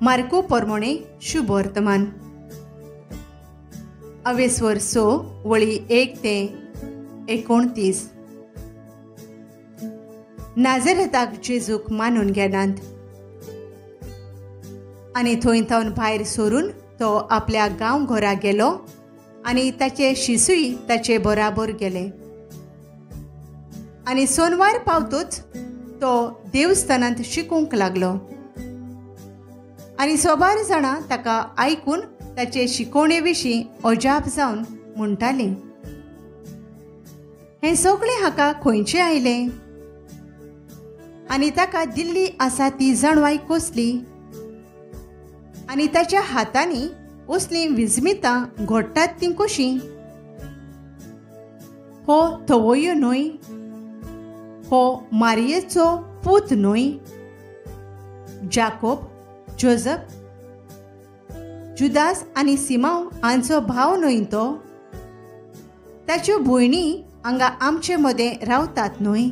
Marco पोरमोणे शुभ वर्तमान अवेस्वर सो वळी 1 ते 29. नाझारेताक जेजूक मानून गेनात आनी थंय तावन भायर सरून तो आपल्या गांव घरा गेलो आनी ताचे शिसूय ताचे बराबर गेले. आनी सोनवार पावतूच तो देवस्थानांत शिकूंक लागलो आनी सोबार जाणां ताका आयकून ताचे शिकोवणे विशीं अजाप जावन म्हणटालीं, हें सगळें हाका खंयचें आयलें आनी ताका दिल्ली आसा ती जाणवाय कसली आनी ताच्या हातांनी असलीं विजमितां घडटात तीं कशीं. हो थवयो न्हय, हो मारयेचो पूत न्हय, जाकोब, जोझफ, जुदास आनी सिमाव हांचो भाव न्हय तो. ताच्यो भयणी हांगा आमचे मदें रावतात न्हय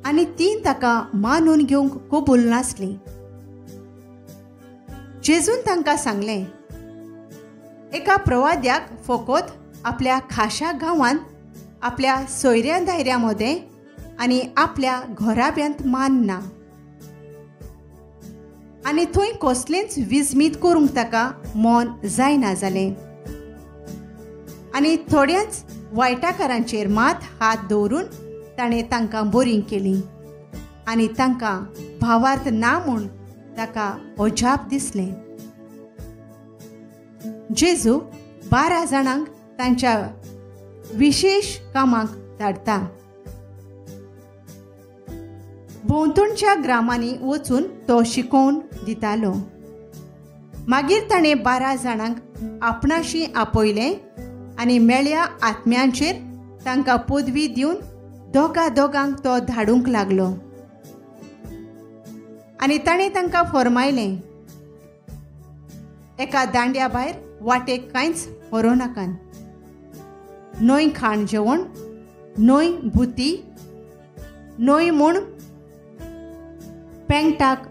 आनी तीं ताका मानून घेवंक कबूल नासलीं. जेजून तांकां सांगलें, एका प्रवाद्याक फकत आपल्या खाशा गांवांत आपल्या सोयऱ्या दायऱ्या मदें आनी आपल्या घराब्यांत मान ना आनी थंय कसलेंच विजमीत करूंक ताका मोन जायना जालें. आनी थोड्याच वायटाकारांचेर मात हात दवरून ताणें तांकां बोरीं केलीं आनी तांकां भावार्थ ना म्हूण ताका अजाप दिसलें. जेजू 12 जाणांक तांच्या विशेष कामाक धाडटा. भोंवतणच्या ग्रामांनी वचून तो शिकोवन दितालो. मागीर ताणें 12 जाणांक आपणाशी आपयलें आनी मेळ्या आत्म्यांचेर तांकां पदवी दिवन दोगांक तो धाडूंक लागलो. आनी ताणें तांकां फर्मायलें, एका दांड्या भायर वाटेक कांयच व्हरो नाकात, न्हय खाण जेवण, न्हय भुती, न्हय म्हूण पेंगटाक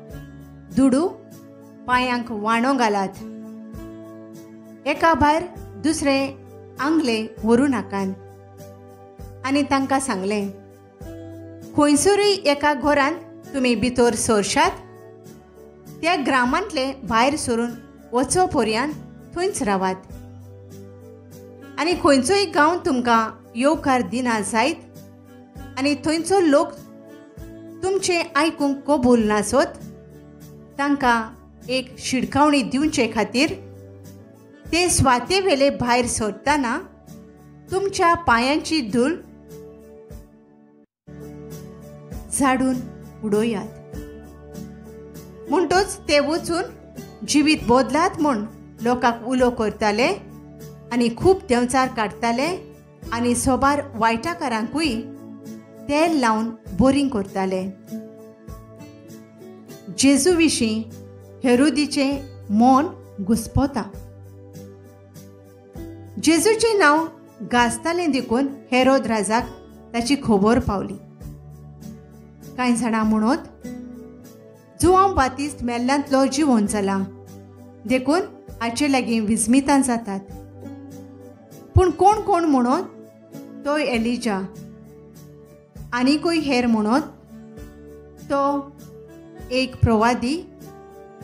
दुडू, पांयांक वाणो घालात, एका भायर दुसरें आंगले व्हरू नाकात. आनी तांकां सांगलें, खंयसरूय एका घरांत तुमी भितर सरशात, त्या ग्रामांतले भायर सरून वचो पर्यंत थंयच रावात. आनी खंयचोय गांव तुमकां येवकार दिना जायत आनी थंयचो लोक तुमचें आयकूंक कबूल नासत, तांकां एक शिडकावणी दिवचे खातीर ते स्वाते वेले भायर सरतना तुमच्या पांयांची धूळ झाडून उडोयात. म्हणटच ते वचून जिवीत बदलात म्हूण लोकांक उलो करताले आनी खूब देंवचार काडटाले आनी सोबार वायटाकारांकूय तेल लावन बोरीं करताले. जेजू विशीं हेरोदीचें मोन घुस्पोता. जेजूचें नांव गाजतालें देखून हेरोद राजाक ताची खबर पावली. कांय जाणां म्हणत, जुआंव बातिस्त मेल्ल्यांतलो जिवंत जाला देखून हाचे लागीं विजमितां जातात. पूण कोण कोण म्हणत, तो एलिजा, आनीकूय हेर म्हणत, तो एक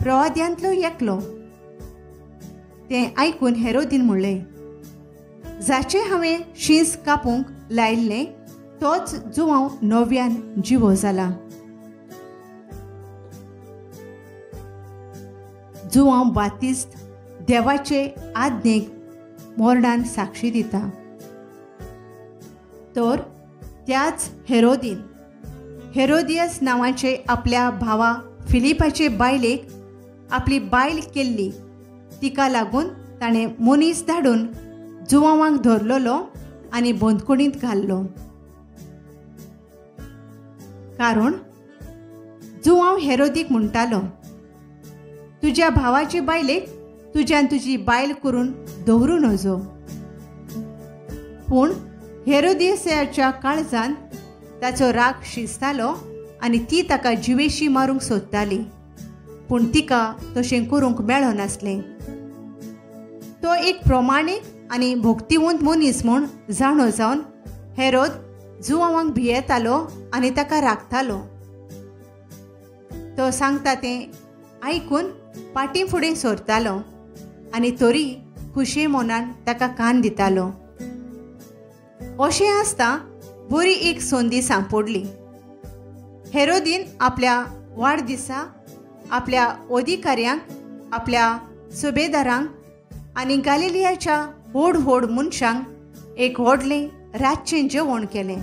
प्रवाद्यांतलो एकलो. तें आयकून हेरोदीन म्हणलें, जाचे हांवें शींस कापूंक लायिल्लें तोच जुआंव नव्यान जिवो जाला. जुआंव बातिस्त देवाचे आज्ञेक मोरडान साक्षी दिता. तर त्याच हेरोदीन हेरोदियस नांवाचे आपल्या भावा फिलिपाचे बायलेक आपली बायल केल्ली, तिका लागून ताणें मनीस धाडून जुआंवांक धरलोलो आनी बंदखणींत घाल्लो. कारण जुआंव हेरोदीक म्हणटालो, तुज्या भावाचे बायलेक तुज्यान तुजी बायल करून दवरूं नजो. पूण हेरोदियसाच्या काळजांत ताचो राग शिजतालो आनी ती ताका जिवेशी मारूंक सोदताली. पूण तिका तशें करूंक मेळो नासलें. तो एक प्रमाणीक आनी भोक्तिवंत मनीस म्हूण जाणो जावन हेरोद जुआंवाक भियेतालो आनी ताका राखतालो. तो सांगता तें आयकून फाटीं फुडें सरतालो आनी तरी खुशे मनान ताका कान दितालो. अशें आसता बरी एक संदी सांपडली. हेरोदीन आपल्या वाडदिसा आपल्या अधिकाऱ्यांक, आपल्या सुबेदारांक आनी गालिलियाच्या व्हड व्हड मनशांक एक व्हडलें रातचें जेवण केलें.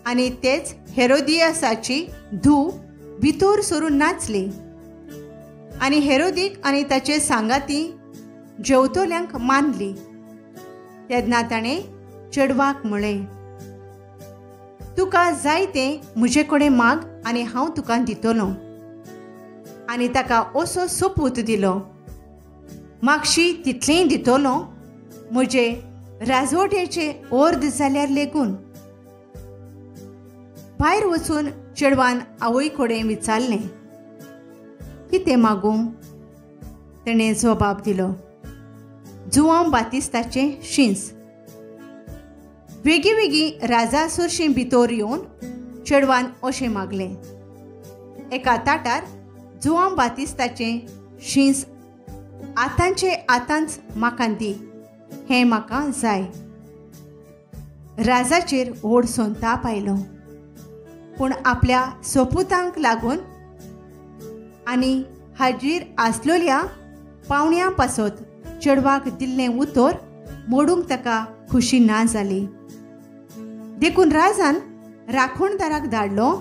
आनी तेच हेरोदियासाची धूव भितर सरून नाचली. आनी हेरोदीक आनी ताचे सांगाती जेवतल्यांक मानली. तेन्ना ताणें चेडवाक म्हळें, तुका जाय तें म्हजे कडेन माग आनी हांव तुका दितलों. आनी ताका असो सोपूत दिलो, मागशी तितलेंय दितलों, म्हजे राजवटेचे अर्द जाल्यार लेगून. भायर वचून चेडवान आवय कडेन विचारलें, कितें मागूं? ताणें जबाब दिलो, जुआंव बातिस्ताचें शींस. वेगळीं राजा सुरशीं भितर येवन चेडवान अशें मागलें, एका ताटार जुआंव बातिस्ताचें शींस आतांचे आतांच म्हाका दी, हें म्हाका जाय. राजाचेर व्हड संताप आयलो, पूण आपल्या सोपुतांक लागून आनी हाजीर आसलेल्या पावण्यां पासत चेडवाक दिल्लें उतर मोडूंक ताका खुशी ना जाली. देखून राजान राखणदाराक धाडलो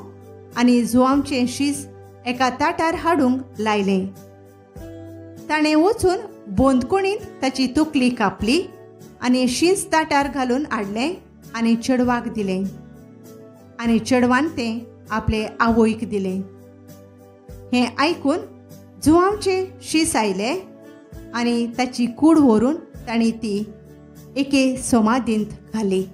आनी जुआंवचें शीस एका ताटार हाडूंक लायलें. ताणें वचून बोंदकोणींत ताची तकली कापली आनी शीस ताटार घालून हाडलें आनी चेडवाक दिलें. आनी चेडवान तें आपले आवयक दिलें. हें आयकून जुआंवचें शीस आयलें आनी ताची कूड व्हरून ताणीं ती एके समाधींत घाली.